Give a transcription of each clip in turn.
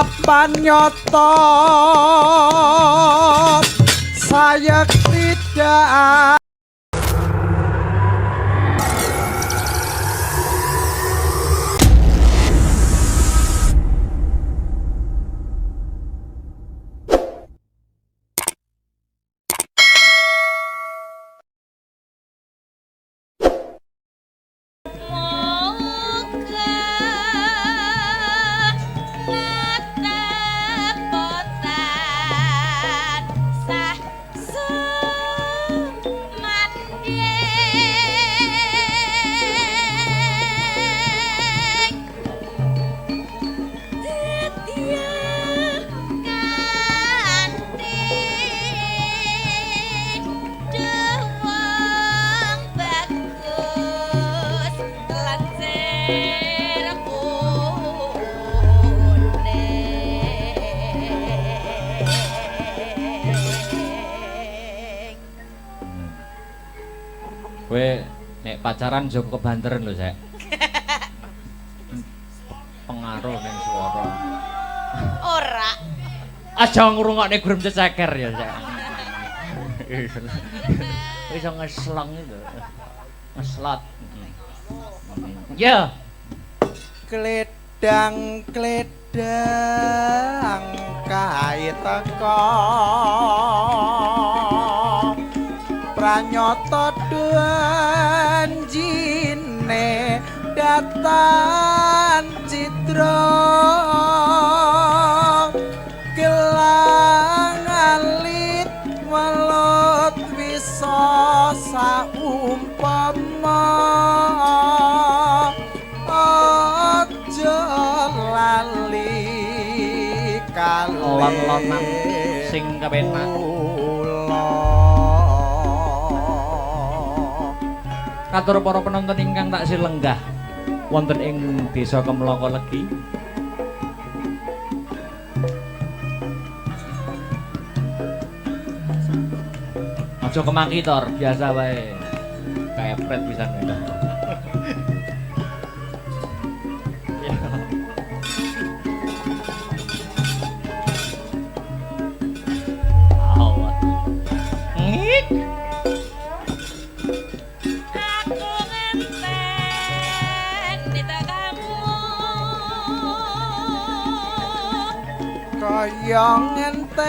papan nyoto saya tidak Kowe nek pacaran Joko kebanteran lho, Sek. Pengaruh ning swara. Ora. Aja ngrungokne grum cecer ya, Sek. Iso ngeslong itu. Ngeslot. Ya. Kledang kae teko pranyata janjine datan citra gelang alit welut bisa saumpama aja lali lon-lonan sing kepenak. Katur para penonton ingkang taksih lenggah wonten ing Desa Kemloko Legi. Aja kemaki tor, biasa wae. Kaepret pisan wae. Kaya ngentenimu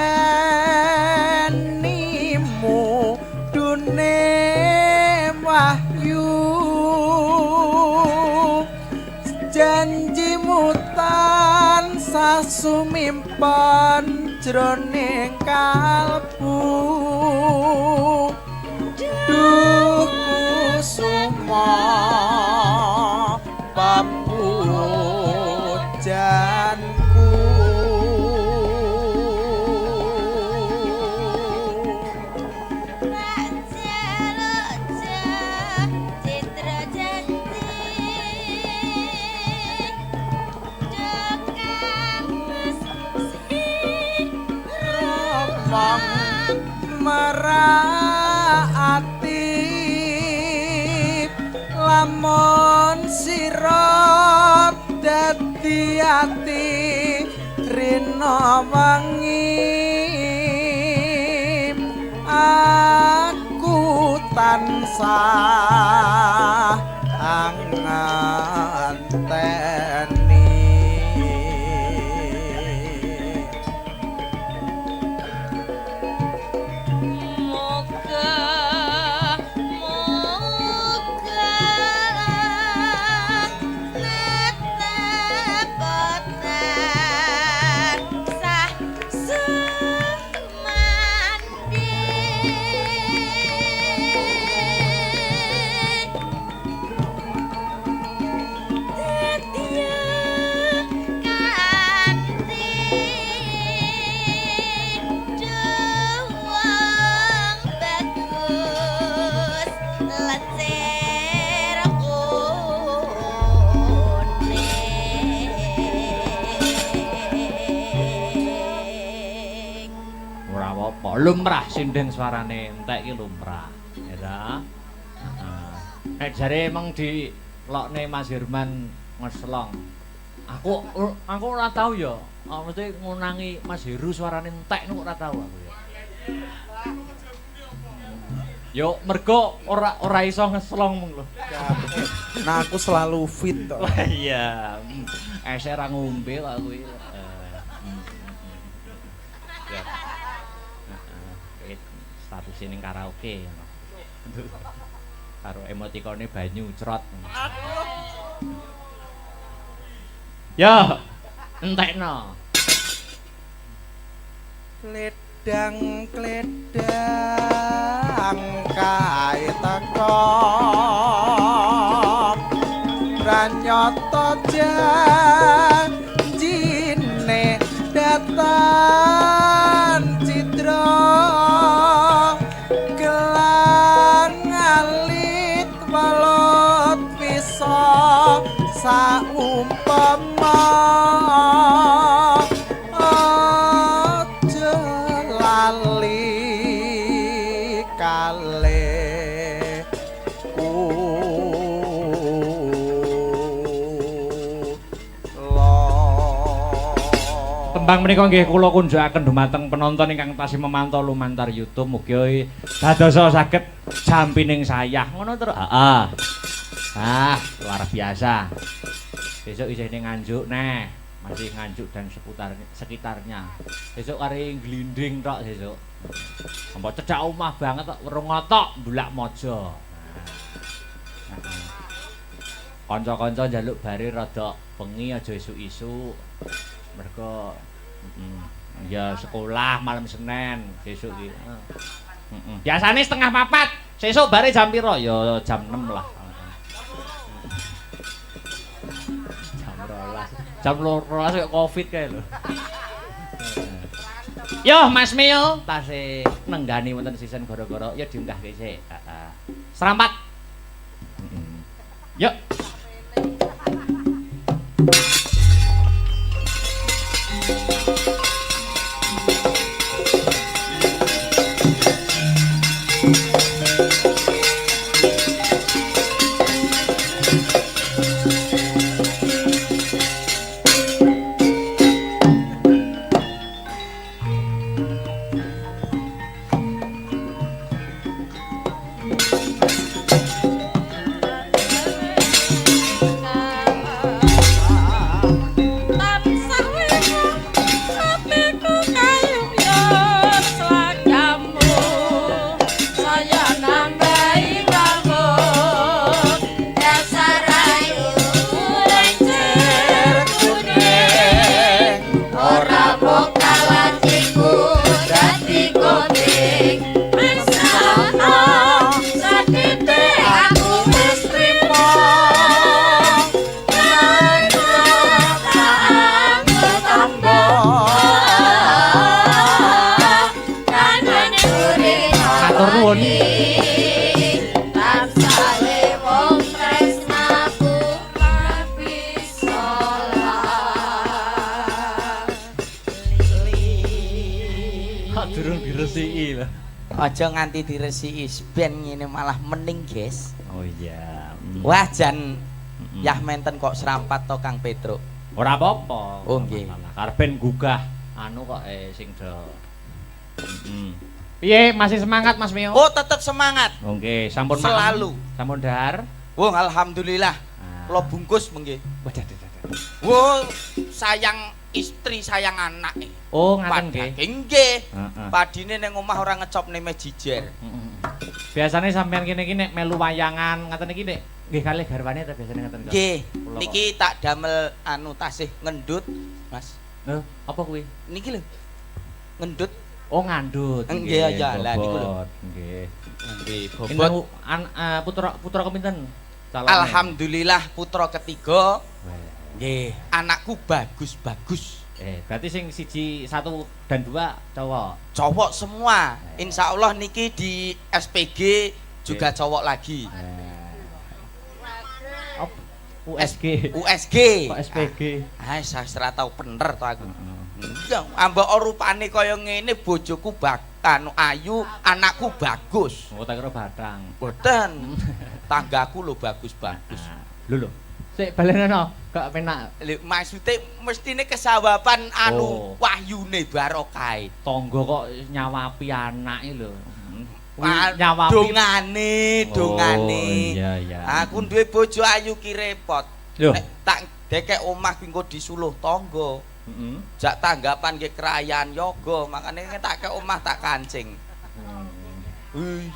dune wahyu janjimu tansah sumimpen jroning kalbu duh kusuma papujanku meraati lamun sira dadi ati rina wangi aku tansah anganteni lumrah sindeng suarane entek iki lumrah ya ta. Nek jare emang dilokne Mas Herman ngeslong Aku ora tahu ya. Mesti ngunangi Mas Heru suarane entek niku ora tahu aku ya. Yo mergo ora iso ngeslong mung lho. Nah aku selalu fit toh. Wah iya. Eser ra ngombe kok kuwi. Ya. Status ning karaoke. Karo emotikone banyu crot. Ya, entekno. Kledang kae teko pranyata janjine datan citra gelang alit walot bisa saumpama aja lali Tembang menika nggih kula kunjukaken dumateng penonton ingkang tasih memantau lumantar YouTube mugi dadosa saged jampining sayah. Ngono terus. Heeh. Luar biasa. Besok isih ning Nganjuk neh. Masih Nganjuk dan sekitarnya. Besok kari glinding tok besok. Mbok cedhak omah banget tok werung ngotok Bulak Mojo. Kanca-kanca njaluk bare rada bengi aja isuk-isuk. Mergo ya sekolah malam Senin besok iki. Biasane setengah 4. Sesuk bare jam piro? Ya jam 6 lah. Jam 12 kok Covid kae lho. Yo Mas Mio, tasih nenggani wonten season gara-gara ya diunggahke sik. Heeh. Serampat. Yuk. Aja nganti diresiki ben ngene malah mening, Guys. Oh iya. Wah jan yah menten kok serampat to Kang Petruk. Ora apa-apa. Oh nggih. Karepen gugah anu kok sing do. Piye masih semangat Mas Mio? Oh, tetep semangat. Oh nggih, sampun selalu. Sampun dahar. Wong alhamdulillah. Kula bungkus mengke. Waduh. Wo sayang istri sayang anak. Oh ngaten nggih. Nggih. Padine ning omah ora ngecopne mejijer. Biasane sampean kene-iki nek melu wayangan ngaten iki nek nggih kalih garwane ta biasane ngaten kok. Nggih. Niki tak damel anu tasih ngendut, Mas. Lho, apa kuwi? Niki lho. Ngendut. Oh ngandut. Nggih ya lah niku lho. Nggih. Nggih, bobot putra kepinten? Alhamdulillah putra ketiga. Nggih, anakku bagus-bagus. Berarti sing siji 1 dan 2 cowok. Cowok semua. Insya Allah niki di SPG juga cowok lagi. USG. Kok SPG. Saya tahu bener to aku. Ambek rupane kaya ngene bojoku ayu, anakku bagus. Oh tak kira batang. Boten. Tanggaku lho bagus-bagus. Lho. Sik balenono. Gak penak. Lho maksude mestine kesawaban anu Oh. wahyune barokah. Tangga kok nyawapi anake lho. Nyawapi dongane. Iya iya. Aku duwe bojo ayu ki repot. Lho. Nek tak dekek omah ki engko disuluh tangga. Heeh. Jak tanggapan nggih kerayaan yoga, makane tak ke omah tak kancing. Hui.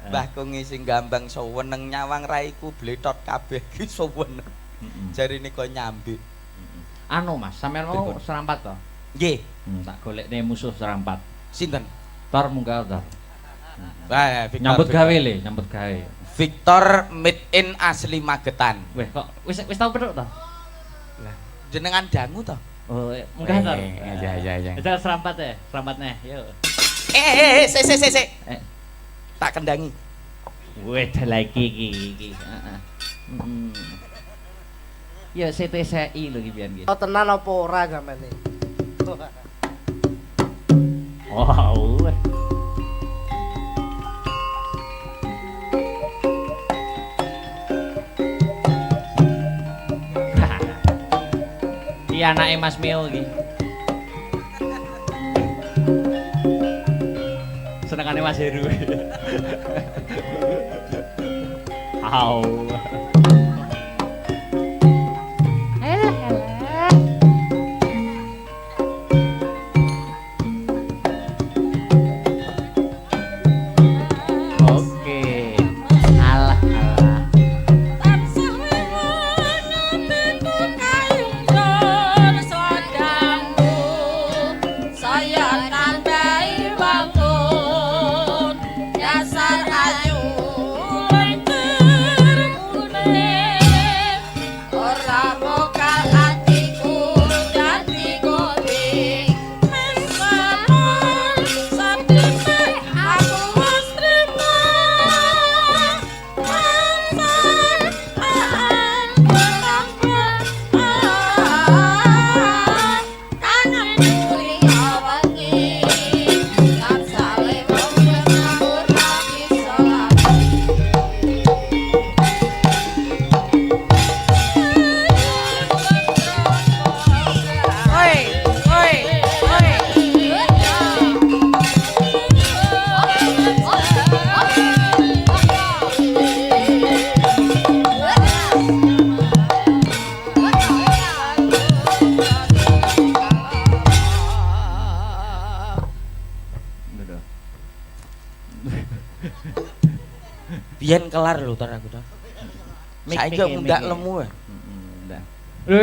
Mbah Kongi sing gambang seweneng nyawang raiku bletot kabeh ki seweneng. Jarine kok nyambik. Anu Mas, sampean mau serampat to? Nggih. Tak golekne musuh serampat. Sinten? Tor munggah Tor. Wah, Nyambut gawe le, nyambut gawe. Victor made in asli Magetan. Weh kok wis tau pedhok to? Lah, jenengan dangu to? Oh, munggah Tor. Iya. Itu serampat ya, serampat neh, yuk. Sik. Tak kendangi. Weh, dah lagi iki. Heeh. Ya CTCI lho iki pian iki. Oh tenan apa ora gamane? Wow. Iki anake Mas Mio iki. Senengane Mas Heru. Au. Oke. Alah. Biyen kelar lho tar aku tar. Saiki kok ndak lemu ya.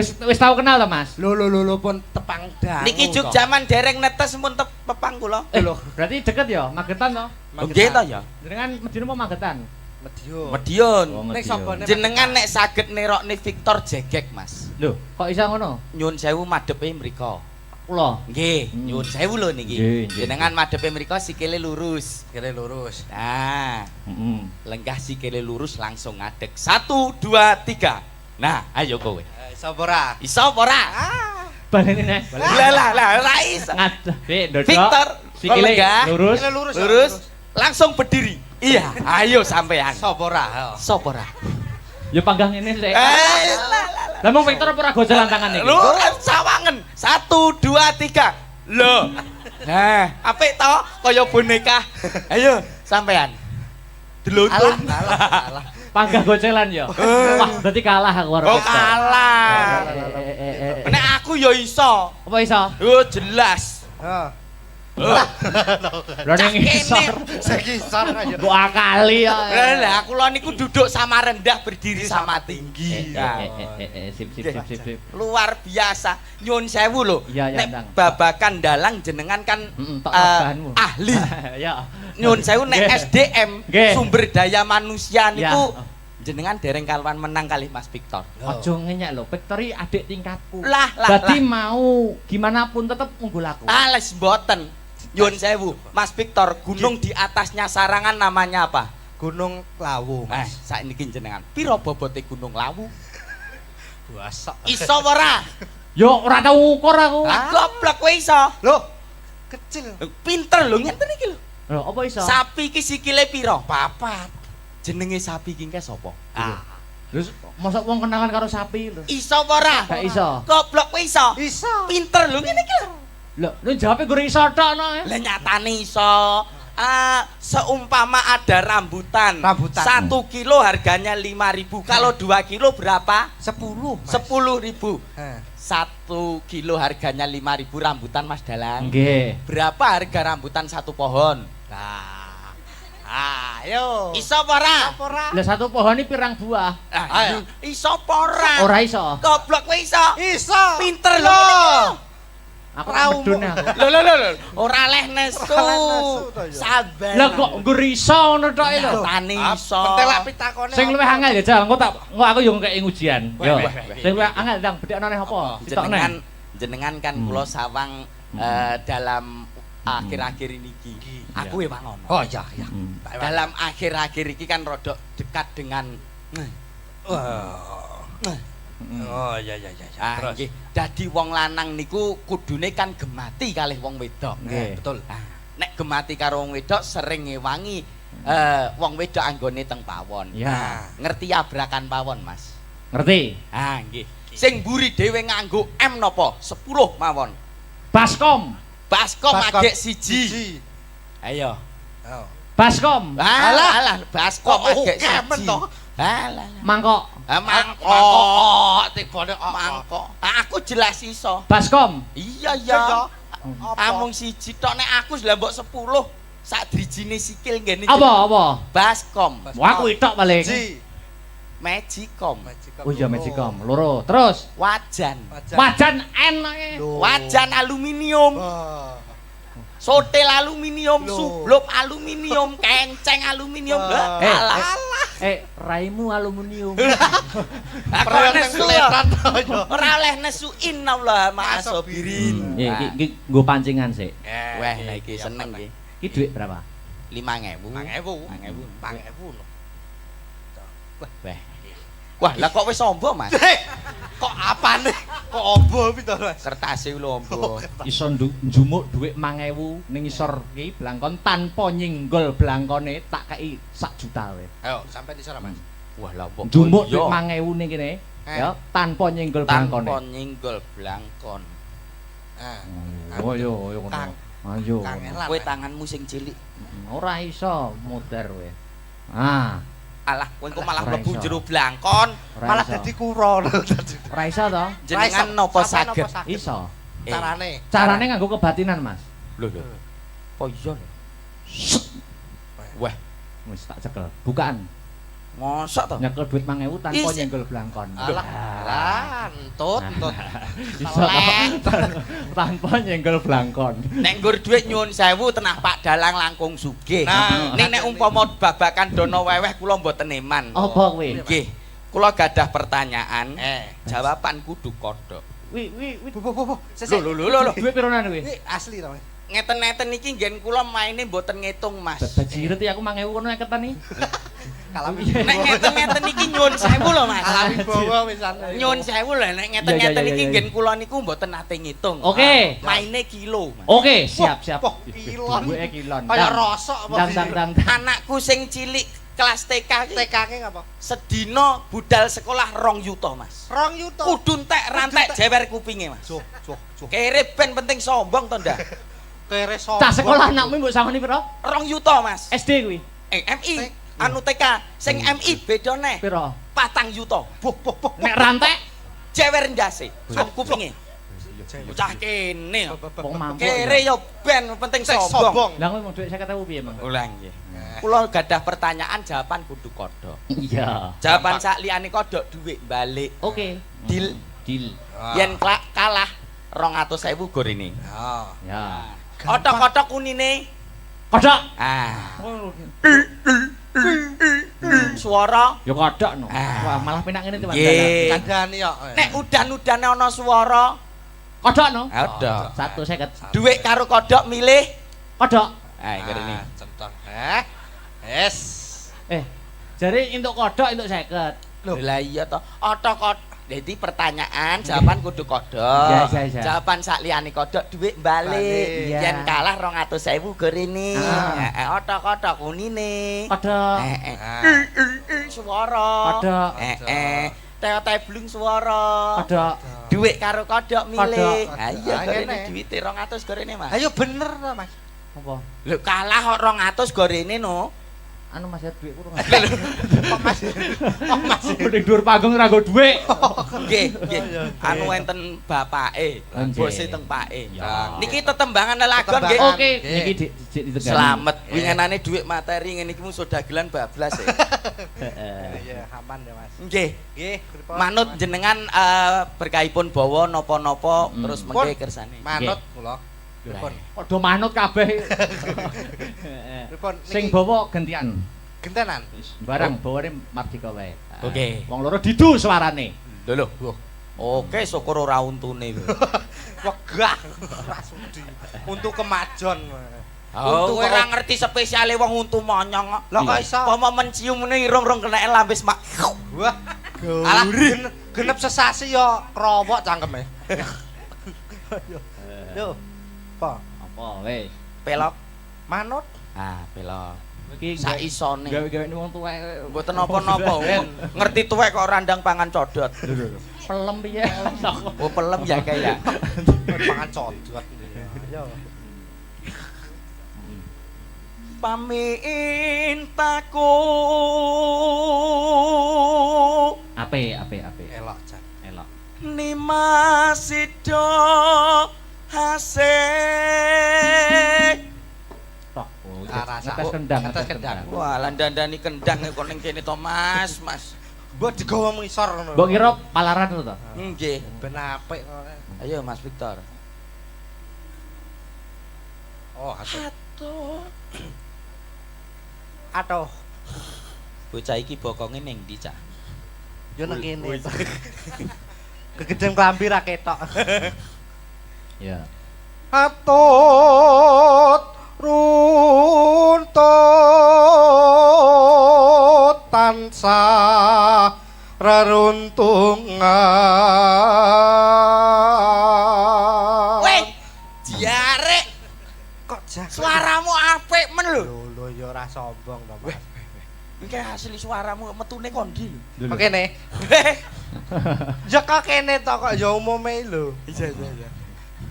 Wis tau kenal to, Mas? Lho pun tepang dangu. Niki juk jaman dereng netes mun pepang kula. Lho, berarti deket ya, Magetan to? Nggih ta ya. Jenengan medine apa Magetan? Medion. Nek sapa Jenengan nek saged nerokne Victor Jegek, Mas. Lho, kok iso ngono? Nyun sewu madhepe mriko. Kula. Nggih, nyun sewu lho niki. Nggih. Jenengan madhepe mriko sikile lurus. Nah, Heeh. lenggah sikile lurus langsung ngadeg. 1 2 3. Nah, ayo kowe. Iso apa ora? Baleni neh. Lah ora iso. Ngadeg, ndodok. Victor, sikile lenggah. lurus. Lurus. Langsung berdiri. Iya, ayo sampean. Sapa ora? Ya panggang ini sik. Lah. Lah mong Victor apa ora gojelan tangan iki? Lu sawangen. 1 2 3. Lho. Nah, apik to kaya boneka. Ayo sampean. Deluntun. Alah. Panggah gocelan ya. Wah, berarti kalah aku karo Oh, Victor. kalah. Nek aku ya iso. Apa iso? Oh, jelas. Heeh. Lah ning isor. Sekisar aja. Mbok akali ya. Lah kula niku duduk sama rendah berdiri sama tinggi. Sip. Luar biasa. Nyun sewu lho. Iya, Nek Ndang. babakan dalang jenengan kan tok bahanmu. ahli. Ya. Nyun sewu nek Nggih. SDM Nggih. sumber daya manusia Ya. niku jenengan dereng kalwan menang kali Mas Victor. Ojo ngenyek lho, Victor iki adik tingkatku. Lah. Berarti mau gimana pun tetep unggul aku. Les mboten. Nyun sewu, Mas Victor, gunung di atasnya Sarangan namanya apa? Gunung Lawu. Saiki jenengan. Piro bobote Gunung Lawu? Buasa. Iso ora? Yo ora tau ukur aku. Lah goblok kowe iso. Loh, kecil. Pinter lho ngenten iki lho. Lho, apa iso? Sapi iki sikile piro? 4. Jenenge sapi iki sapa? Terus mosok wong kenalan karo sapi lho. Iso apa ora? Gak iso. Goblok kowe iso. Iso. Pinter lho ngene iki lho. Lho, lu jawabe gue iso tok no. Lah nyatane iso. Seumpama ada rambutan. Rambutan. 1 kilo harganya 5.000. Kalau 2 kilo berapa? 10. Mas. 10.000. Heh. 1 kilo harganya 5.000 rambutan Mas Dalang. Nggih. Berapa harga rambutan 1 pohon? Nah. Ayo. Iso apa ora? ora? Lah satu pohon iki pirang buah? Ayo. Iso apa ora? Ora iso. Goblok kowe iso. Iso. Pinter lho ngene iki lho. Aku Raumu. medun aku. Lho. Ora leh nesu. Ora leh nesu to, ya. Sabar. Lah kok nggo iso ngono tok lho. Tani iso. Pentelak pitakone. Sing luwih angel ya, Jal. Engko aku yo ngekeki ujian. Yo. Weh. Sing luwih angel ndang bedhekno neh apa? Ditokne. Jenengan kan kula sawang dalam akhir-akhir ini iki. Aku ya mangono. Oh iya iya. Dalam akhir-akhir iki kan rodok dekat dengan Oh iya iya iya. Terus. nggih. Dadi wong lanang niku kudune kan gemati kalih wong wedok. Nggih. Betul. Nek gemati karo wong wedok sering ngewangi wong wedok anggone teng pawon. Ya. Ngerti abrakan pawon, Mas? Ngerti? Nggih. Sing mburi dhewe nganggo M napa? 10 mawon. Baskom. Baskom Baskom agek siji. Ayo. Oh. Baskom. Alah, baskom Kok agek kemen siji. to? Alah. Mangkok. Mangkok. Tibone Mangkok. Aku jelas iso. Baskom. Iya Iya. Amung siji tok nek aku lah mbok 10 sak drijine sikil ngene. Apa? Baskom. Wah, aku itok paling. Ji. Magicom. Oh iya Magicom, loro. Terus Wajan. wajan enake. Wajan aluminium. Sotel aluminium, Loh. sublop aluminium, kenceng aluminium. Wah. Alah. Raimu aluminium. Aku Ora nesu kelihatan to yo. ora oleh nesu innallaha ma'asabirin. Iki nggo pancingan sik. Wah, nah iki seneng iki. Iki dhuwit berapa? 5.000. 5.000. 5.000 lho. Wah. Wah, lah kok wis ombo, Mas? Kok apane? Kok ombo pito, Mas? Kertase lho ombo. Iso njumuk dhuwit 5.000 ning isor iki blangkon tanpa nyenggol blangkone tak kei 1 juta wae. Ayo, sampai di sana, Mas. Wah, lah kok Njumuk iya. dhuwit 5.000 ning kene ya tanpa nyenggol Tanpa blangkone. nyenggol blangkon. Oh yo ngono. Kang. Ayo. Kangelan. Kowe tanganmu sing cilik. Ora iso muter kowe. Alah, kowe kok malah Ora mlebu iso. jero blangkon. Ora Malah iso. dadi kuro lho dadi. Ora iso to? Jenengan napa Sampeyan saged? napa Iso. Carane. Carane nganggo kebatinan, Mas. Lho. Oh iya lho. Wah, Wis tak cekel. Bukaan. mosok to? Nyekel duit 5.000 tanpa Isi. nyenggol blangkon. Alah, entut. Iso tanpa nyenggol blangkon. Nek nggur dhuwit nyuwun sewu tenah Pak Dalang langkung sugih. Nah. Ning nek umpama babakan dono weweh kula mboten eman. Apa kowe? Nggih. Kula gadah pertanyaan. Jawaban kudu kodhok. Wi. Bu. Sesek. Lho. Duit pironan kowe? Ini asli to, Mas. Ngeten-ngeten iki nggen kula maine mboten ngitung, Mas. Bajiret ya aku 5.000 kono eketan iki. Kalami. Nek ngeten-ngeten iki nyuwun sewu lho, Mas. Kalami bawa wisan. Nyuwun sewu lho nek ngeten-ngeten iki nggen kula niku mboten nate ngitung. Oke. Maine kilo, Mas. Oke, siap. Wah, kilon. Duwike kilon. Kayak rosok apa Dang. Anakku sing cilik kelas TK iki TK-ke ngapa? sedina budal sekolah 2 yuta, Mas. 2 yuta. Kudu entek rantek jewer kupinge, Mas. Cuh. Kere ben penting sombong to ndak? Kere sombong. Cah sekolah anakmu mbok sangoni piro? 2 yuta, Mas. SD kuwi. MI anu TK sing MI beda neh. Piro? 4 yuta. Buh. Nek rantek Jewer ndase. Kupinge. Cah kene. wong mampu. Kere yo ben penting sombong. Lah kowe mau duit 50.000 piye, Mang? Ulang nggih. Kula gadah pertanyaan jawaban kudu kodhok. Iya. Jawaban sak liyane kodhok dhuwit balik. Oke. Deal. Deal. Yen kalah 200.000 gorene. Ya. Otok-otok kunine. Kodok. Suara. Ya kodok no. Wah, malah penak ngene Mas Dalang. Nggih. Kandhani yo. Nek udan-udane ana swara, Kodok no. ada. 150. Dhuwit karo kodhok milih. Kodok. Ngene. Centong. Yes. Jare entuk kodok entuk 50. Lah iya to. Otok-otok Jadi pertanyaan, jawaban kudu kodok. Iya. Jawaban sak liyane kodok dhuwit balik. Iya. Yen kalah 200.000 gorene. Ah. Heeh, otok-otok unine. Kodok. Swara. Kodok. Teo-teo blung swara. Kodok. Dhuwit karo kodok milih. Kodok. Ha iya Ah, gorene ngene. dhuwite 200 gorene, Mas. Ayo bener to, Mas. Apa? Lho kalah kok 200 gorene no. Anu Mas ya dhuwit kurang. Kok Mas? Kok Mas? Ning dhuwur panggung ora nggo dhuwit. Nggih, nggih. Anu enten bapake, Nggih. bose teng pake. Ya. Niki tetembangan lelagon nggih. Tetembangan. Oke, Nggih. niki ditegali. Selamat. Wingenane dhuwit materi ngene iki musuh dagelan bablas ya. Iya, aman ya, Mas. Nggih. Nggih, pripun? Manut jenengan berkahipun bawa napa-napa terus Pun. mengke kersane. Manut kula. Pripun? Padha manut kabeh. Pripun? Sing Niki bawa gantian. gentenan. Barang bawane Mardika wae. Oke. Wong loro didu suarane. Lho lho. Oke, syukur ora untune. Wegah. Ora sudi. Untuk kemajon. Oh, kowe ora ngerti spesiale wong untu monyong kok. Lah kok iso? Apa mencium ngene irung-irung keneke lambis mak. Wah, alah genep sesasi yo krowok cangkeme. Yo. Apa? Apa wis? Pelok. Manut. Ah, pelok. Iki Sak isone. gawe-gawe wong tuwek. Mboten napa-napa. Ngerti tuwek kok randang pangan codot. Pelem piye? Oh, pelem ya kayak. Pangan codot. Ayo. Pamintaku Ape. Elok jan. Elok. Nimasido hasih. Tok. Arasa. Ngetes kendang, Ngetes kendang. Wah, landandani kendang kok ning kene to, Mas. Mbok digawa ngisor ngono. Mbok kira palaran to to? Nggih. Ben apik kok. Ayo Mas Victor. Oh, atuh. Atuh. Atuh. Bocah iki bokonge ning ndi, Cak? Yo nang kene. Kegeden klambi ra ketok. Ya. Atut runtut tansah reruntungan. Weh, diarek. Kok jak Suaramu apik men lho. lho ya ora sombong to, Mas. Iki asli suaramu metune kondi lho. Kok kene? Ya kok kene to kok ya umume lho. Iya.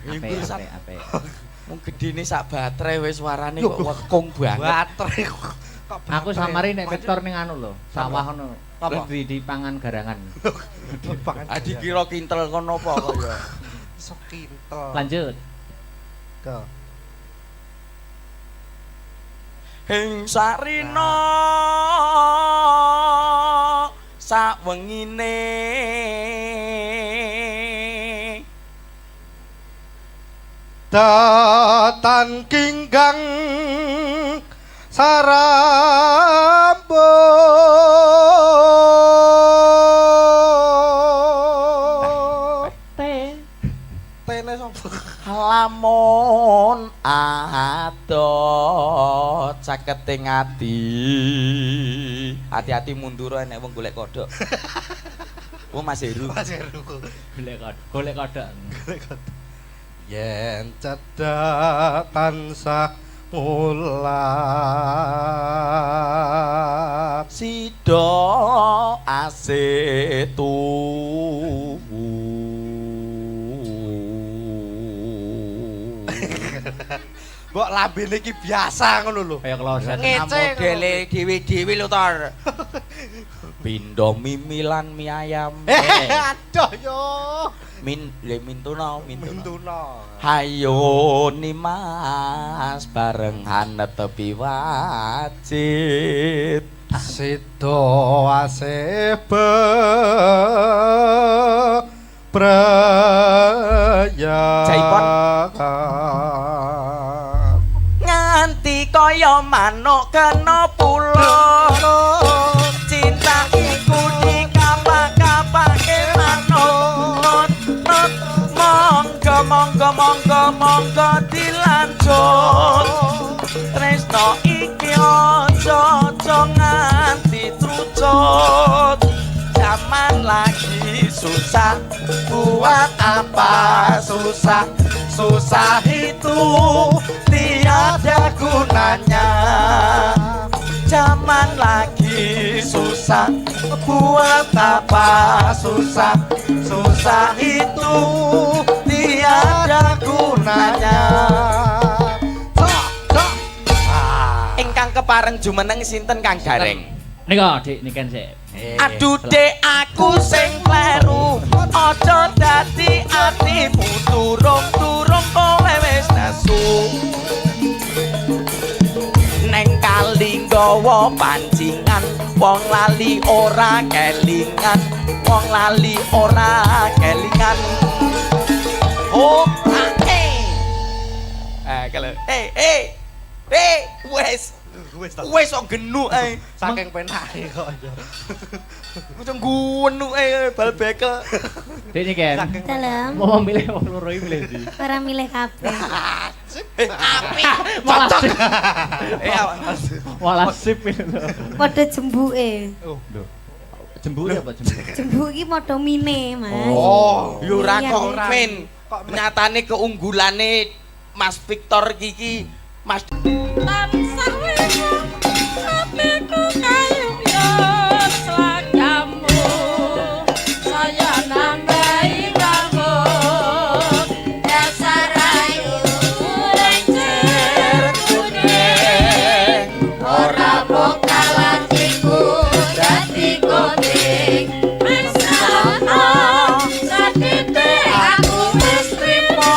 Ape. Mung gedene sak baterai wis suarane kok wekung banget. Baterai kok. Aku samari nek Victor ning anu lho, sawah ngono. Apa? Di pangan garangan. Adi kira kintel kono apa kok ya. Sok kintel. Lanjut. Go. Hing sarina sawengine Datan kinggang sarambut. Tene sapa? lamun adot caketing ati. Hati-hati mundur nek wong golek kodhok. Oh Mas Heru. Mas Heru. Golek kodhok. Yen cedhak tansah mulak Sida asetu. Mbok lambene iki biasa ngono lho. Kaya kloset. Ngece Modele dhewe-dhewe lho Tor. Pindho mimilan mie ayam. Aduh yo. Mintuna. Mintuna. Hayo Nimas barengan netepi wajib. Sido asebe praya. Jaipon. Nganti kaya manuk kena pulo. Cinta iku dikapak-kapake manut. Monggo dilanjut. Tresno iki aja nganti trucut. Zaman lagi susah, buat apa susah, susah itu tiada gunanya. Zaman lagi susah, buat apa susah, susah itu tiada gunanya. Ingkang kepareng jumeneng sinten Kang Gareng? Nika Dik niken sik. Aduh dek aku sing kleru, aja dadi atimu turung-turung kowe wis nesu. Neng kali nggawa pancingan, wong lali ora kelingan, wong lali ora kelingan. Oh, kalau wes kok genuk ae. Saking penake kok ya. Wis ngguwenuk ae bal bekel. Dik niken. Dalam Mau milih wong loro iki milih ndi? ora milih kabeh. Apik. Malah sip. Awak. Malah sip itu. Padha jembuke. Oh, lho. Jembuk apa jembuk? Jembuk iki padha mine, Mas. Oh, yo ora Iya, kok Dik. men. Nyatane keunggulane Mas Victor iki Mas tansah weku atiku kayuya slagamu saya nambahi kamu dasar ayu lencer kuning ora bokal atiku dadi kuning bisa sakite aku wis trimo.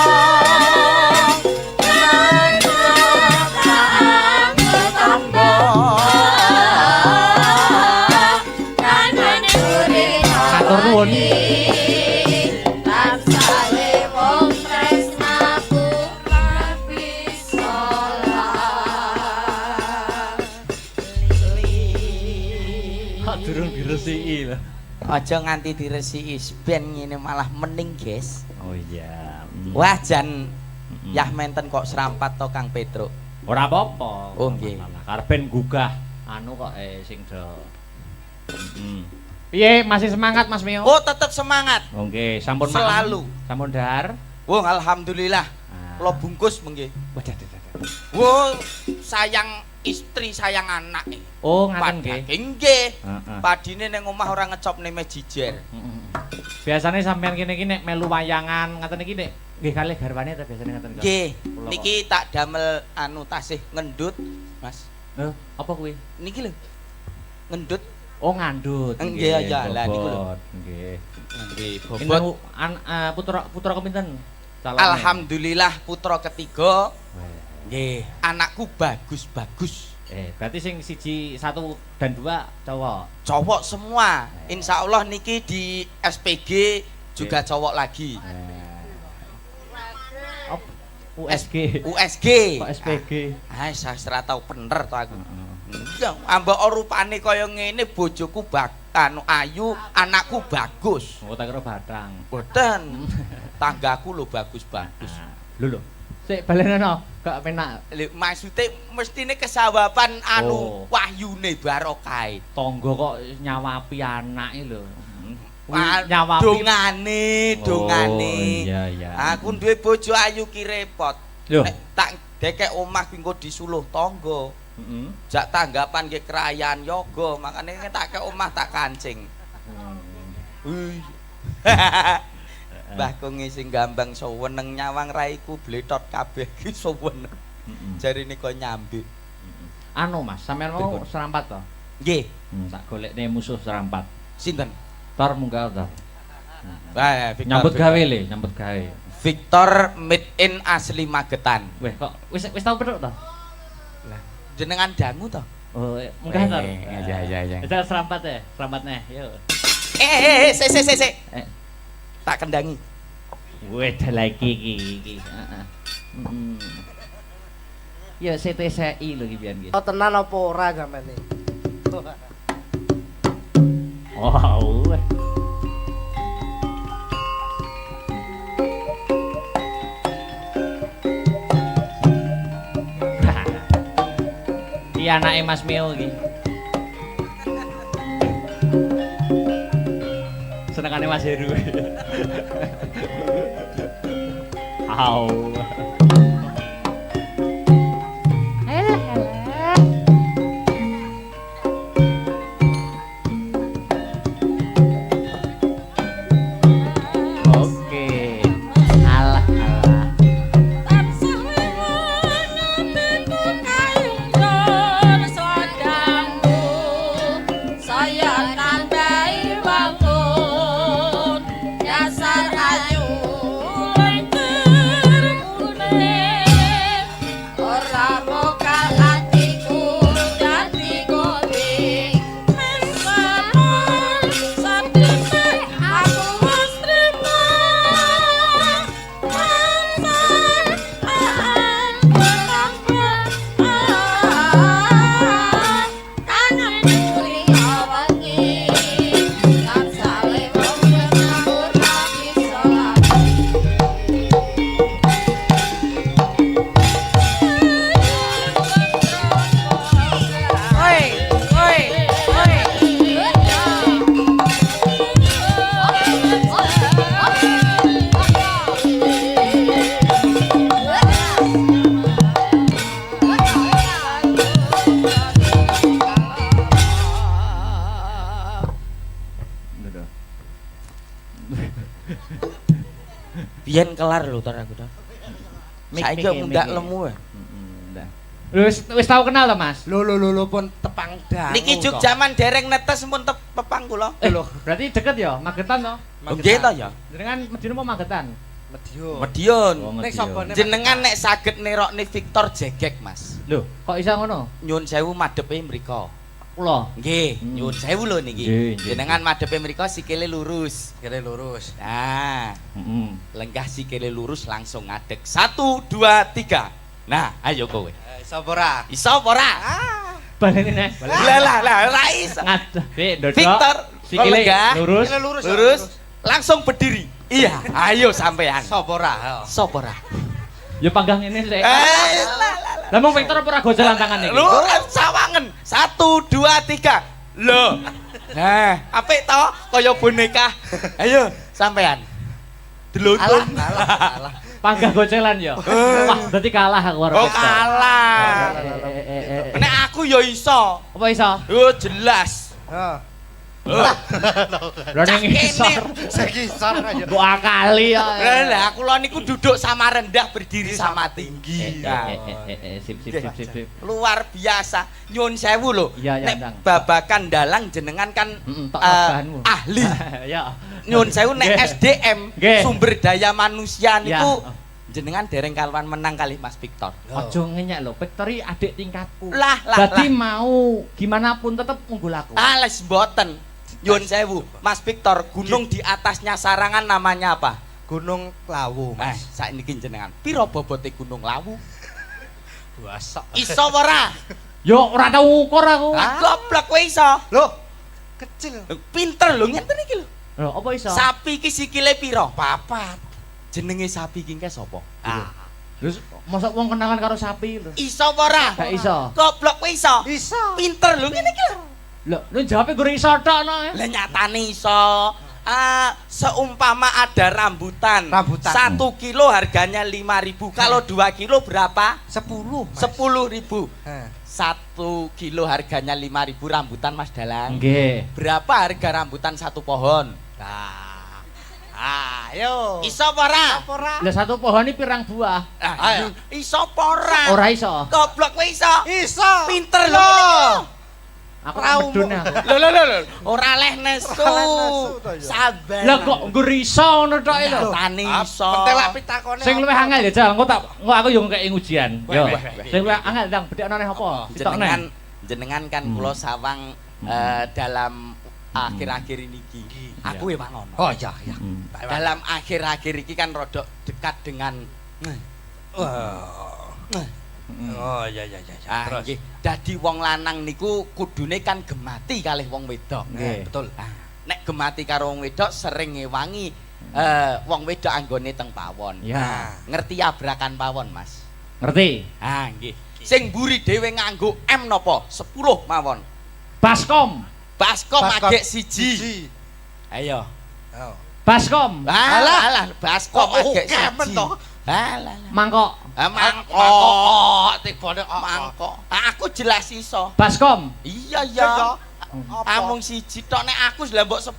Matur nuwun. Kok durung diresiki lho. aja nganti diresiki ben ngene malah mening, guys. Oh iya. Wah jan yah menten kok serampat to Kang Petruk. Ora apa-apa. Oh, nggih. Karepen gugah anu kok sing do. Piye masih semangat Mas Mio? Oh, tetep semangat. Oke, sampun Selalu. Sampun dahar. Wong alhamdulillah. Ah. Kula bungkus mengke. Waduh. Wong sayang istri, sayang anak. Oh, ngaten nggih. Nggih. Heeh. Padine ning omah ora ngecopne mejijer. Biasane sampean kene iki nek melu wayangan ngaten iki nek nggih kalih garwane ta biasane ngaten kok. Nggih. Kula Niki tak damel anu tasih ngendut, Mas. kok. Apa kuwi? Niki lho. Ngendut. Oh, ngandut. Nggih, ya, lah niku lho. bobot. Nggih. Nggih, Pinten putra kepinten? Calone? Alhamdulillah putra ketiga. Wah. Nggih, anakku bagus-bagus. Berarti sing 1 dan 2 cowok. Cowok semua. Insya Allah niki di SPG juga cowok lagi. USG. USG. Kok SPG? Ah, saya tau bener to aku. Ya, ambek rupane kaya ngene bojoku anu ayu, anakku bagus. Oh, tak kira batang. Boten. Tanggaku lho bagus-bagus. Lho. Sik balenono, gak penak. Lho maksude mestine kesawaban anu Oh. wahyune barokah. Tangga kok nyawapi anake lho. Dongane. Oh, iya. Aku duwe bojo ayu ki repot. Lho. Nek tak dekek omah ki engko disuluh tangga. Heeh. Jak tanggapan nggih kerayaan yoga, makane tak ke omah tak kancing. Mbah Kongi sing gambang seweneng nyawang raiku bletot kabeh ki seweneng. Jarine kok nyambi. Anu Mas, sampean mau serampat to? Nggih. Tak golekne musuh serampat. Sinten? Tor munggah to. Victor. Nyambut gawe le, nyambut gawe. Victor made in asli Magetan. Weh, kok wis tau pedhok to? Jenengan dangu to? Oh, munggah to. Iya. Kita serampat ya, serampatnya. Yuk. Sik. Tak kendangi. Weh, lagi iki. Heeh. Ya CTCI lho iki pian iki. Oh tenan apa ora sampeyan iki? Wow. Iki anake Mas Mio iki. Senengane Mas Heru. Au. Oke. Alah alah. Tansah lewat hatiku kayundur sodangmu. Saya nambahi bangun dasar ayu lengker kuning. Ora mokal hatiku dadi goding. Mesamun sedene aku wis trima. Biyen kelar lho tar aku tar. Saiki kok mundak lemu ya. Wis tau kenal to, Mas? Lho pun tepang dangu. Niki juk jaman dereng netes pun pepang kula. Berarti deket ya, Magetan to? Nggih to ya. Jenengan medine mau Magetan. Medion. Medion. Nek sapa nek Jenengan nek saged nerokne Victor Jegek, Mas. Lho, kok iso ngono? Nyuwun sewu madhepe mriko. Kula. Nggih, nyuwun sewu lho niki. Nggih, nggih. Jenengan madhepe mriko sikile lurus. kira lurus. Nah, Heeh. lenggah sikile lurus langsung ngadeg. 1 2 3. Nah, ayo kowe. Sapa ora? Iso apa ora? Baleni nek. Lah ora iso. Ngadeg, ndodok. Victor, Sikile lenggah. lurus. Kira lurus. Lurus, langsung berdiri. Iya, ayo sampean. Sapa ora? Sopo ora? Ya panggang ini sik. Lah. Lah mong Victor apa ora gojelan tangan iki? Lu sawangen. 1 2 3. Lho. Nah, apik to kaya boneka. Ayo sampean. Delutun. Alah. Panggang gojelan ya. Wah, berarti kalah aku karo Oh Victor. kalah. Nek aku ya iso. Apa iso? Oh jelas. Heeh. Lha ning isor. Sekisar aja. Mbok akali ya. Lah kula niku duduk sama rendah berdiri sama tinggi. Nah, Sip. luar biasa. Nyun sewu lho. Iya, ya, Nek Ndang. babakan dalang jenengan kan Tok nabahanmu. ahli. Ya. Nyun sewu nek Nggih. SDM Nggih. sumber daya manusia Ya. niku jenengan dereng kaluan menang kali Mas Victor. Ojo ngenyek lho, Victor iki adik tingkatku. Lah. Dadi mau gimana pun tetep unggul aku. Les mboten. Nyun sewu, Mas Victor, gunung di atasnya Sarangan namanya apa? Gunung Lawu, Mas. Saiki jenengan. Piro bobote Gunung Lawu? Buasa. Iso ora? Yo ora tau ukur aku. Goblok kowe iso. Loh, kecil. Pinter lho ngenten iki lho. Lho, apa iso? Sapi iki sikile piro? Papat. Jenenge sapi iki ke sapa? Terus mosok wong kenalan karo sapi lho. Iso apa ora? Gak iso. Goblok kowe iso. Iso. Pinter lho ngene iki lho. Lho, lu jawabe goreng iso tok no. Lah nyatane iso. Seumpama ada rambutan. 1 kilo harganya 5.000. Kalau 2 kilo berapa? 10. Mas. 10.000. Heh. 1 kilo harganya 5.000 rambutan Mas Dalang. Nggih. Berapa harga rambutan 1 pohon? Nah. Ayo. Iso apa ora? Ora. Lah satu pohon iki pirang buah? Ayo. Iso apa ora? Ora iso. Goblok kowe iso. Iso. Pinter lho. Aku Ora medun aku. Lho. Ora leh nesu. Ora leh nesu to, ya. Sabar. Lah kok nggur iso ngono tok lho. Tani iso. Pentelak pitakone. Sing luwih angel ya, Jal. Engko aku yo ngekeki ujian. Yo. weh. Sing luwih angel ndang bedhekno neh apa? Jenengan kan kula sawang dalam akhir-akhir ini iki. Aku emang ngono. Oh iya. Dalam akhir-akhir iki kan rodok dekat dengan Oh iya. Terus nggih, dadi wong lanang niku kudune kan gemati kalih wong wedok. Nggih. Betul. Nek gemati karo wong wedok sering ngewangi wong wedok anggone teng pawon. Ya. Ngerti abrakan pawon, Mas? Ngerti? Nggih. Sing mburi dhewe nganggo M napa? 10 mawon. Baskom. Baskom Baskom agek siji. Ayo. Ayo. Baskom. Alah, baskom agek kemen to. Alah. Mangkok. Mangkok. Tibane Mangkok. Aku jelas iso. Baskom. Iya Ya. Amung siji tok nek aku lah mbok 10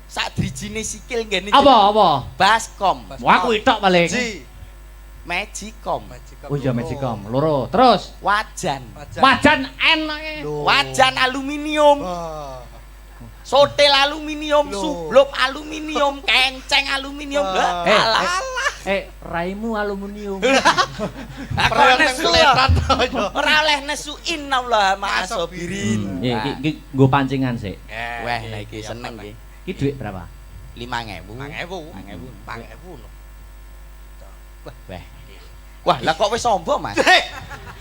sak drijine sikil ngene. Apa? Baskom. Wah kuwi tok paling. Ji. Magicom. Oh iya Magicom. Loro. Terus Wajan. wajan enake. Wajan aluminium. Sotel aluminium, Loh. subluk aluminium, kenceng aluminium. Wah. Alah. Raimu aluminium. Aku Perang nesu kletan ora oleh nesuin Allah ma'asobirin. Iki nggo pancingan sik. Wah, lah iki seneng iki. Iki dhuwit berapa? 5.000. 5.000. 5.000. 5.000. Wah, lah kok wis sombong, Mas?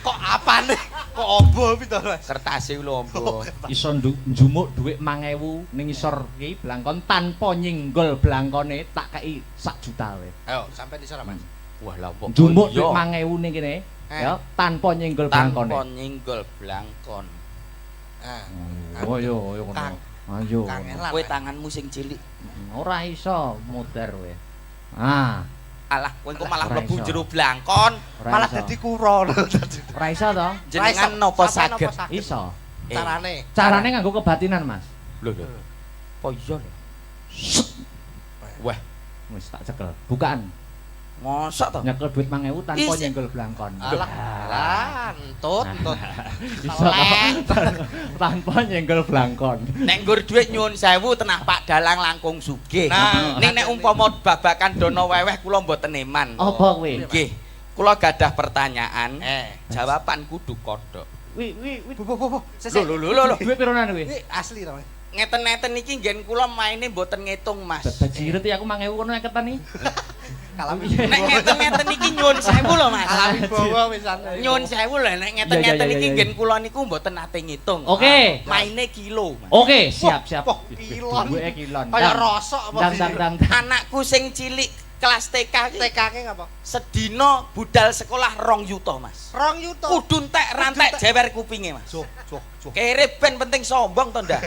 Kok apane? Kok ombo pito, Mas? Kertase lho ombo. Iso njumuk dhuwit 5.000 ning isor iki blangkon tanpa nyenggol blangkone tak kei 1 juta wae. Ayo, sampai di sana, Mas. Wah, lah kok Njumuk iya. dhuwit 5.000 ning kene ya tanpa nyenggol tanpa blangkone. nyenggol blangkon. Nah, Oh yo ngono. Kang. Ayo. kangelan. Kowe tanganmu sing cilik. Ora iso muter kowe. Ah, Alah, kowe kok malah Ora mlebu iso. jero blangkon. ora Malah iso. dadi kuro lho dadi. Ora iso to? Jenengan napa saged? Iso. Carane. Carane nganggo kebatinan, Mas. Lho lho. Apa iya lho? Wah, Wis tak cekel. Bukaan. mosok to? Nyekel dhuwit 5.000 tanpa Isi. nyenggol blangkon. Alah, entut. Iso to? Tanpa nyenggol blangkon. Nek nggur dhuwit nyuwun sewu tenah Pak Dalang langkung sugih. Nah. Ning nek umpama babakan dono weweh kula mboten eman. Apa kowe? Nggih. Kula gadah pertanyaan. Eh, Jawaban kudu kodhok. Wi. Bu. Sesek. Lho. Dhuwit pironan kowe? Iki asli to, Mas. Ngeten-ngeten iki nggen kula maine mboten ngitung, Mas. Bajiret ya aku 5.000 kono ngeketan iki. Kalami. Nek ngeten-ngeten iki nyuwun sewu lho, Mas. Alami bawa wisan. Nyuwun sewu lho nek ngeten-ngeten Iya, iki iya. nggen kula niku mboten nate ngitung. Oke. Maine kilo, Mas. Oke, siap. Wah, kilon. Duwike kilon. Kayak rosok apa Dang. Anakku sing cilik kelas TK ki TK-ke ngapa? sedina budal sekolah 2 yuta, Mas. 2 yuta. Kudu entek rantek jewer kupinge, Mas. Joh. Kere ben penting sombong to ndak?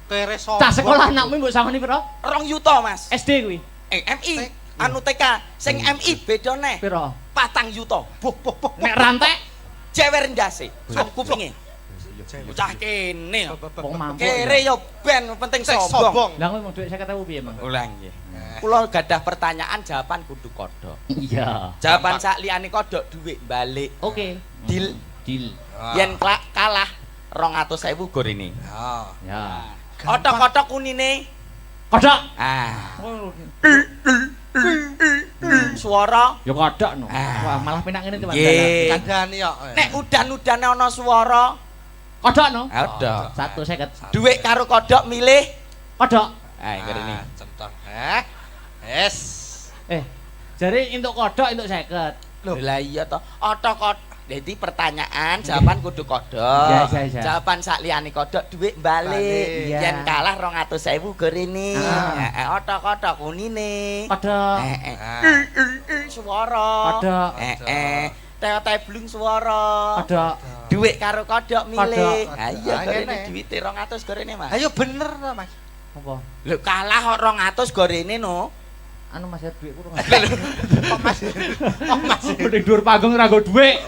Kere sombong. Cah sekolah anakmu mbok samani piro? 2 yuta, Mas. SD kuwi. MI anu TK sing MI beda neh. Piro? 4 yuta. Nek rantek Jewer ndase sop kupinge. Bocah kene. wong mampu. Kere yo ben penting sombong. Sombong. Lah kowe mau dhuwit 50.000 piye, Mang? Ulang nggih. Kula gadah pertanyaan jawaban kudu kodhok. Iya. Jawaban sak liyane kodhok dhuwit balik. Oke. Deal. Deal. Yen kalah 200.000 gorene. Ya. Ya. Otok-otok kunine. Kodok. Ah. Suara. Ya kodok no. Ah. Wah, malah penak ngene tuh. Nggih. Kandhani yo. Nek udan-udane ana swara, Kodok no. kodhok. 150. Dhuwit karo kodhok milih. Kodok. Ah, ngene. Centor. Es. Jare entuk kodok entuk 50. Loh. Lah iya to. Otok-otok. Jadi pertanyaan jawaban kudu kodhok. Ya. Jawaban sak liyane kodhok dhuwit balik. Balik. Iya. Yen kalah 200.000 gorene. Ah. Heeh, otok-otok kunine. Kodok. Suara. Kodok. Teo-teo blung suara. Kodok. Dhuwit karo kodhok milih. Kodhok. Ha iya Ah, gorene ngene. dhuwite 200 gorene, Mas. Ayo bener to, Mas. Apa? Lho kalah kok 200 gorene no. Anu Mas dhuwit kurang. Kok Mas? Ning dhuwur panggung ora nggo dhuwit.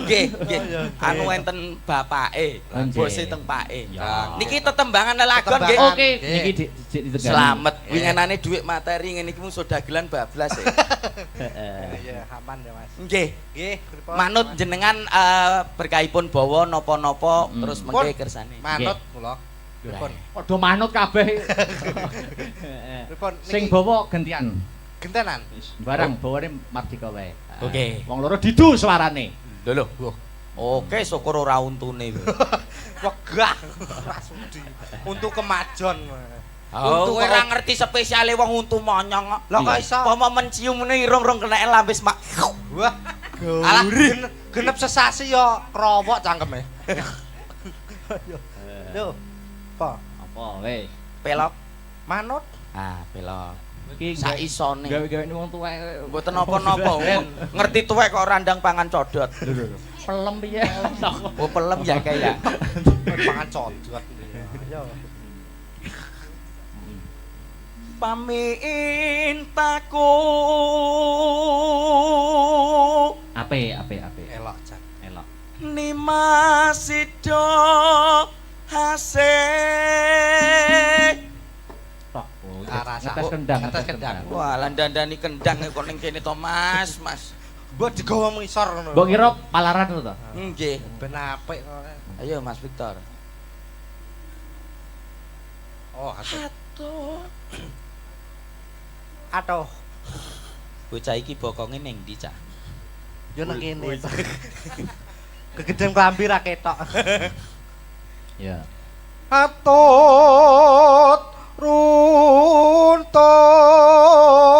Nggih, nggih. Anu enten bapake, Nggih. bose teng pake. Ya. Niki tetembangan lelagon nggih. Tetembangan. Oke, Nggih. niki ditegali. Selamat. Winginane dhuwit materi ngene iki mung dagelan bablas ya. Iya, aman ya, Mas. Nggih. Nggih, pripun? Manut jenengan berkahipun bawa napa-napa terus Pun. mengke kersane. Manut kula. Pripun? Padha manut kabeh. Pripun? Sing Niki bawa gantian. gentenan. Barang bawane Mardika wae. Oke. Wong loro didu suarane. Lho lho. Oke, syukur ora untune. Wegah. Ora sudi. Untuk kemajon. Untu kowe ora ngerti spesiale wong untu monyong kok. Lah kok iso? Apa mencium ngene irung-irung keneke lambis mak. Wah. Alah, genep sesasi yo krowok cangkeme. Lho. Apa? Apa weh? Pelok. Manut. Ah, pelok. Iki Sak isone. gawe-gawe wong tuwek. Mboten napa-napa. Ngerti tuwek kok randang pangan codot. Pelem piye? Oh, pelem ya kayak. Pangan codot. Yo. pamintaku Ape. Elok jan. Elok. Nimasido hasik. Tok. Oh, Arasa. ngetes kendang, Ngetes kendang. Wah, landandani kendang kok ning kene to, Mas. Mbok digawa ngisor ngono. Mbok kira palaran to? Nggih. Ben apik kok. Ayo Mas Victor. Oh, asik. Atuh. Atuh. Bocah iki bokonge ning ndi, Cak? Yo nang kene. Kegedhen klambi ra ketok. Ya. Atut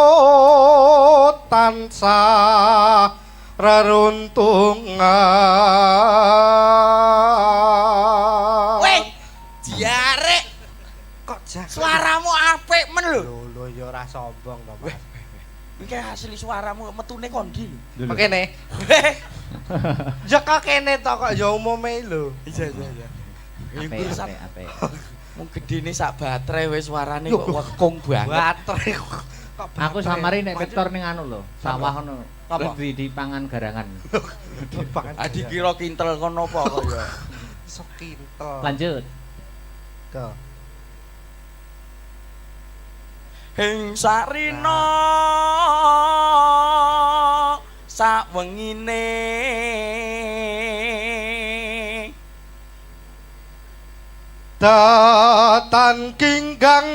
runtut tansah reruntungan. Weh, diarek. Kok jago? Suaramu apik men lho. Lho ya ora sombong to, Mas. Iki asli suaramu metune kondi lho. Kok kene? Ya kok kene to kok ya umume lho. Iya. Ape. Mung gedene sak baterai wis suarane kok wekung banget. Baterai kok. Aku samari nek Victor ning anu lho, sawah ngono. Apa? Terus dipangan garangan. Dipangan. Adi kira kintel kono apa kok ya. Sekintel. Lanjut. Go. Hing sarina sawengine Datan kinggang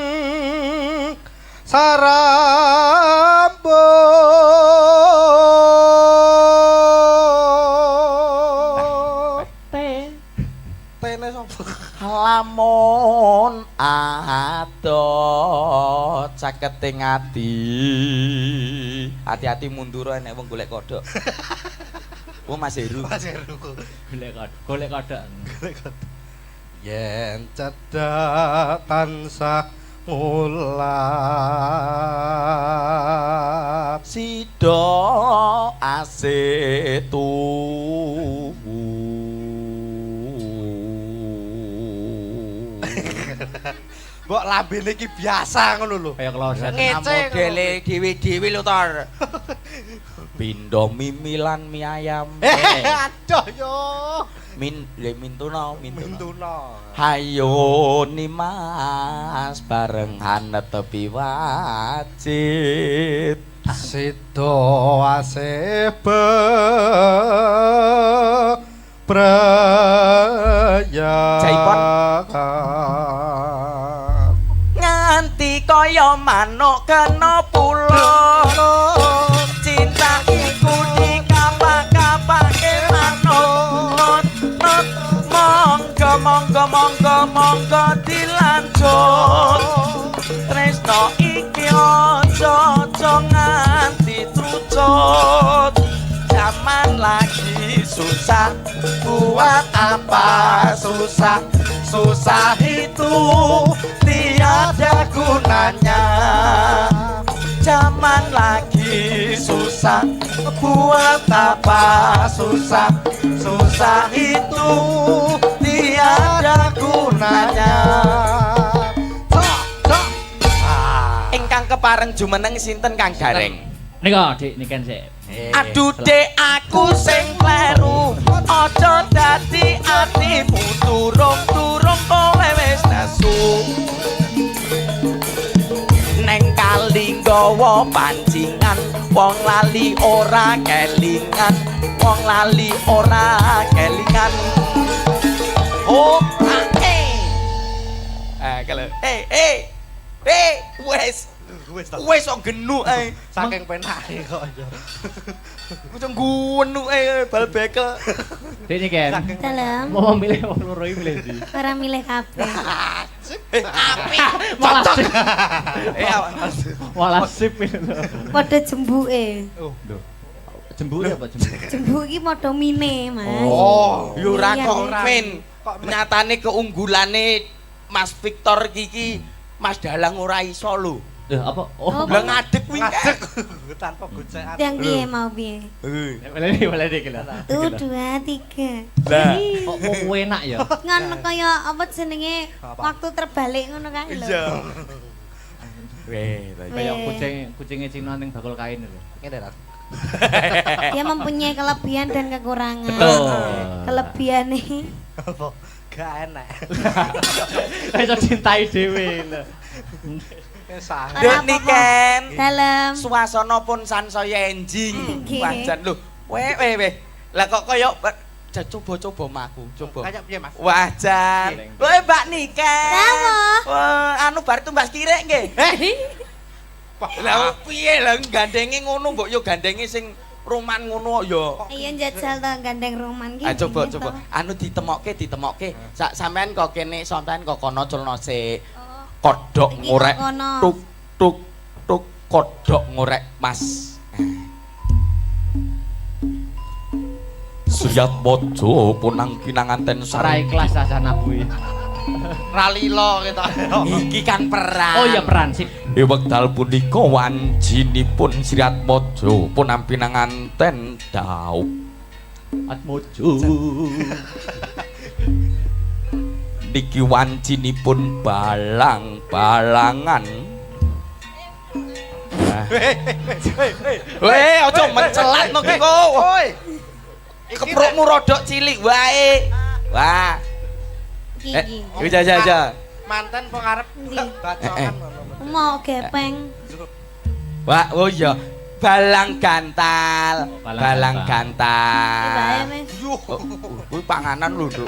sarambut. Tene sapa? lamun adot caketing ati. Hati-hati mundur nek wong golek kodhok. Wong Mas Heru. Mas Heru. Golek kodhok. Yen cedhak tansah ngulat Sida asetu. mbok lambene iki biasa ngono lho. Kaya kloset. Ngece Modele dhewe-dhewe lho Tor. Pindho mimilan mie ayam. Aduh yo. Mintuna. Mintuna. Hayo Nimas barengan netepi wajib. Sido asebe praya. Jaipon. Nganti kaya manuk kena pulo. Cinta iku dikapak-kapake manut. Monggo dilanjut. Tresno iki aja nganti trucut. Zaman lagi susah, buat apa susah? Susah itu tiada gunanya. Zaman lagi susah, buat apa susah? Susah itu tiada gunanya. Ingkang kepareng jumeneng sinten Kang Gareng? Nika Dik niken sik. Aduh dek aku sing kleru, aja dadi atimu turung-turung kowe wis nesu. Neng kali nggawa pancingan, wong lali ora kelingan, wong lali ora kelingan. Oh, kalau wes kok genuk ae. Saking penake kok yo. Wis ngunu ae bal bekel. Dik niken. Dalam Mau milih wong loro iki milih ndi? ora milih kabeh. Malah sip. Malah sip itu. Padha jembuke. Oh, Jembuk apa jembuk? Jembuk iki padha mine, Mas. Oh, yo ora Iya, kok iya. men. Kok men? Nyatane keunggulane Mas Victor iki Mas Dalang ora iso lho. Apa? Oh, Lah ngadeg kuwi. ngadeg tanpa gocekan. Yang piye mau piye? Boleh dik lho. 1 2 3. Lah. Kok mau enak ya? Ngono kaya apa jenenge Apa? waktu terbalik ngono kae lho. Iya. Weh, Kayak kucingnya Cina ning bakul kain lho. Ngene ta. Dia mempunyai kelebihan dan kekurangan. Betul. Kelebihan nih. Apa? Gak enak. Iso cintai dhewe lho. Sangat. Dek Niken. Dalam. Suasana pun sansaya enjing. Nggih. Wajan lho. Weh. Lah kok kaya coba-coba maku, coba. Kayak piye, Mas? Wajan. Weh Mbak Niken. Dawa. Wah, anu bar tumbas kirek nggih. Lah piye lah gandenge ngono mbok yo gandenge sing roman ngono ya. Iya njajal to gandeng roman ki. Ah coba. Anu ditemokke. Sampean kok kene sampean kok kono culno sik. Kodhok Iki ngorek. kok kono. Tuk kodhok ngorek Mas. Suyat bojo punang pinanganten Ora ikhlas asana kuwi. Ralilo gitu. Iki kan peran. Oh iya peran sip. Wekdal punika wanjinipun Sriat Mojo punang pinanganten daup. Atmojo. Niki wanjinipun balang-balangan. Weh, aja mencelat no ki kok. Woi. Keprukmu rodok cilik wae. Wah. Iki. Jaja. Manten pengarep bacokan ngono. Mau gepeng. Wah, oh iya. Balang gantal. Balang Bae gantal. wis. Kuwi panganan lho, Nduk.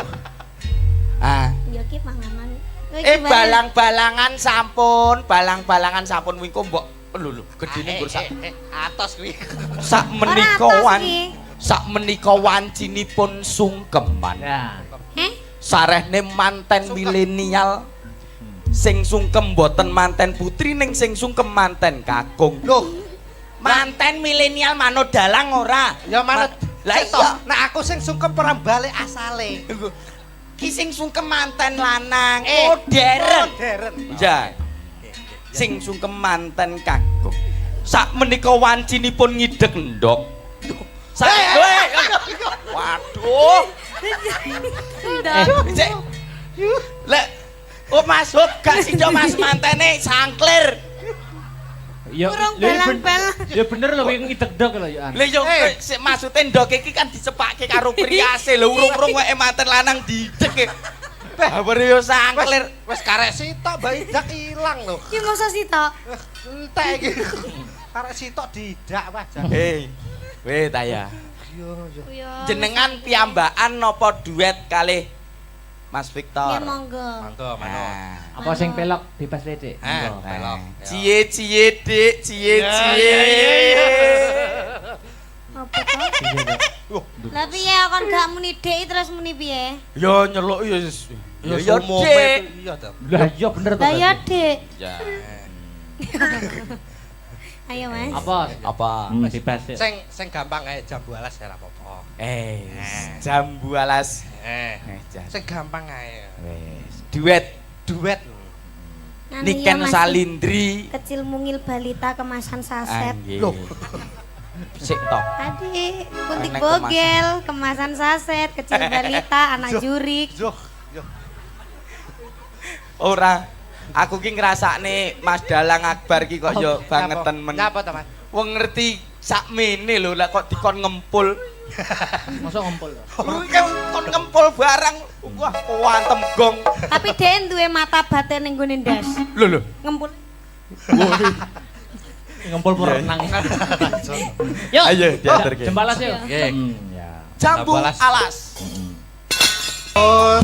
Ah. Ya ki panganan. Balang-balangan sampun wingko mbok lho gedene nggur Atos kuwi. sak menika wancinipun sungkeman. Ya. Sarehne manten milenial sing sungkem mboten manten putri ning sing sungkem manten kakung. Loh, Manten milenial manut dalang ora? ya manut. Lah Cek, iya. Nek aku sing sungkem perang balik asale. Ki sing sungkem manten lanang modern. Modern. Ya. Sing sungkem manten kakung. Sak menika wancinipun ngidek ndok. Waduh. Cek. Lek Mas Hub gak sido Mas mantene sangklir. Ya Kurang lha balang-balang. Ya bener lho kowe ngidek ndok lho ya. Lha yo sik maksude ndok iki kan dicepake karo priase lho urung-urung wae manten lanang didek. Babar yo sangklir. Wis karek sitok bayi dak ilang lho. Ki masa sih tok. Entek iki. Karek sitok didak wae. Hei. Weh ta ya. Yo. Ya. Jenengan piyambakan napa duet kalih Mas Ya Victor? monggo. Mangga, Nah. Apa sing pelok bebas lecek. Ah, pelok. Cie Dik, cie. Apa to? Lah piye kon gak muni Dik terus muni piye? Yo nyeluk yo. Ya Yo sumo Dik. iya to. Lah iya bener to. Lah ya Dik. Ya. Ayo Mas. Apa? Bebas. Ya. Sing gampang ae jambu alas ya ora apa-apa. Jambu alas. Sing gampang ae. Wes. Duet. Anu Niken ya, Mas. Salindri. Kecil mungil balita kemasan saset. Loh. Sik to. Adik, kuntik Enek bogel, kemasan saset, kecil balita, anak jurik. Yo. Ora. Aku ki ngrasakne Mas Dalang Akbar ki kok yo bangeten men. Nyapa to, Mas? Wong ngerti sakmene lho lek kok dikon ngempul. Mosok ngompol. Kon ngempul barang. Wah, kuantem gong. Tapi Dek duwe mata batin ning gone ndas. Lho. Ngempul. Ngompol perenang. Yuk. Ayo diaturke. Jembalas yuk. Nggih. Ya. Jambu Jambu alas. alas. Oh,